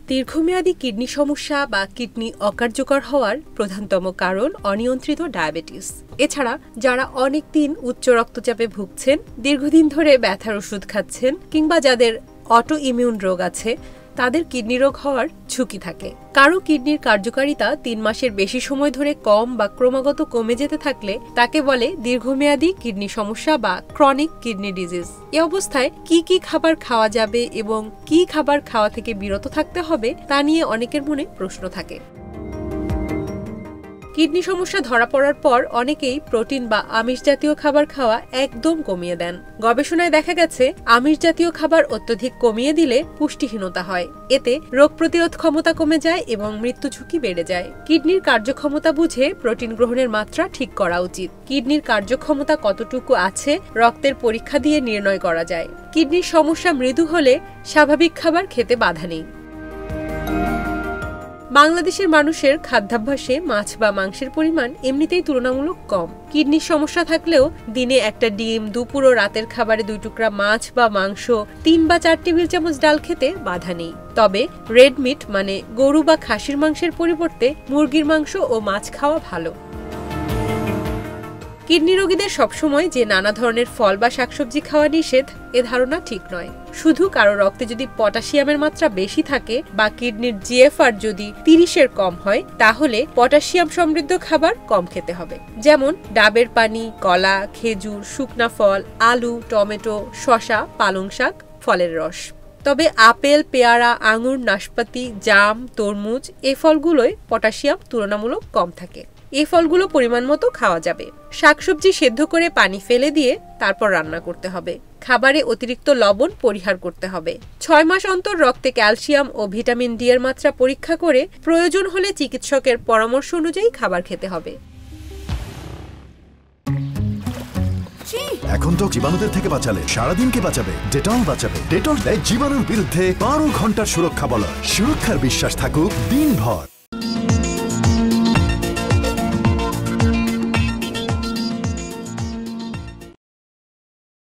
দীর্ঘমেয়াদী কিডনি সমস্যা বা কিডনি অকার্যকর হওয়ার প্রধানতম কারণ অনিয়ন্ত্রিত ডায়াবেটিস। এছাড়া যারা অনেক দিন উচ্চ রক্তচাপে ভুগছেন, দীর্ঘদিন ধরে ব্যথার ওষুধ খাচ্ছেন কিংবা যাদের অটো ইমিউন রোগ আছে, তাদের কিডনি রোগ হওয়ার ঝুঁকি থাকে। কারো কিডনির কার্যকারিতা ৩ মাসের বেশি সময় ধরে কম বা ক্রমাগত কমে যেতে থাকলে তাকে বলে দীর্ঘমেয়াদী কিডনি সমস্যা বা ক্রনিক কিডনি ডিজিজ। এ অবস্থায় কি কি খাবার খাওয়া যাবে এবং কি খাবার খাওয়া থেকে বিরত থাকতে হবে তা নিয়ে অনেকের মনে প্রশ্ন থাকে। কিডনি সমস্যা ধরা পড়ার পর অনেকেই প্রোটিন বা আমিষ জাতীয় খাবার খাওয়া একদম কমিয়ে দেন। গবেষণায় দেখা গেছে আমিষ জাতীয় খাবার অত্যধিক কমিয়ে দিলে পুষ্টিহীনতা হয়। এতে রোগ প্রতিরোধ ক্ষমতা কমে যায় এবং মৃত্যু ঝুঁকি বেড়ে যায়। কিডনির কার্যক্ষমতা বুঝে প্রোটিন গ্রহণের মাত্রা ঠিক করা উচিত। কিডনির কার্যক্ষমতা কতটুকু আছে রক্তের পরীক্ষা দিয়ে নির্ণয় করা যায়। কিডনির সমস্যা মৃদু হলে স্বাভাবিক খাবার খেতে বাধা নেই। বাংলাদেশের মানুষের খাদ্যাভ্যাসে মাছ বা মাংসের পরিমাণ এমনিতেই তুলনামূলক কম। কিডনির সমস্যা থাকলেও দিনে একটা ডিম, দুপুর ও রাতের খাবারে 2 টুকরা মাছ বা মাংস, 3 বা 4 টেবিল চামচ ডাল খেতে বাধা নেই। তবে রেড মিট মানে গরু বা খাসির মাংসের পরিবর্তে মুরগির মাংস ও মাছ খাওয়া ভালো। কিডনি রোগীদের সবসময় যে নানা ধরনের ফল বা শাকসবজি খাওয়া নিষেধ, এ ধারণা ঠিক নয়। শুধু কারো রক্তে যদি পটাশিয়ামের মাত্রা বেশি থাকে বা কিডনির জিএফআর যদি 30-এর কম হয়, তাহলে পটাশিয়াম সমৃদ্ধ খাবার কম খেতে হবে। যেমন ডাবের পানি, কলা, খেজুর, শুকনা ফল, আলু, টমেটো, শসা, পালং শাক, ফলের রস। তবে আপেল, পেয়ারা, আঙুর, নাশপাতি, জাম, তরমুজ এই ফলগুলোয় পটাশিয়াম তুলনামূলক কম থাকে। এই ফলগুলো পরিমাণ মতো খাওয়া যাবে। শাকসবজি সেদ্ধ করে পানি ফেলে দিয়ে তারপর রান্না করতে হবে। খাবারে অতিরিক্ত লবণ পরিহার করতে হবে। 6 মাস অন্তর রক্তে ক্যালসিয়াম ও ভিটামিন ডি এর মাত্রা পরীক্ষা করে প্রয়োজন হলে চিকিৎসকের পরামর্শ অনুযায়ী খাবার খেতে হবে। এখন তো জীবাণুদের থেকে বাঁচালে সারাদিনকে বাঁচাবে ডেটল বাঁচাবে। ডেটল দেয় জীবাণুর বিরুদ্ধে 12 ঘন্টার সুরক্ষা বলয়। সুরক্ষার বিশ্বাস থাকুক দিনভর।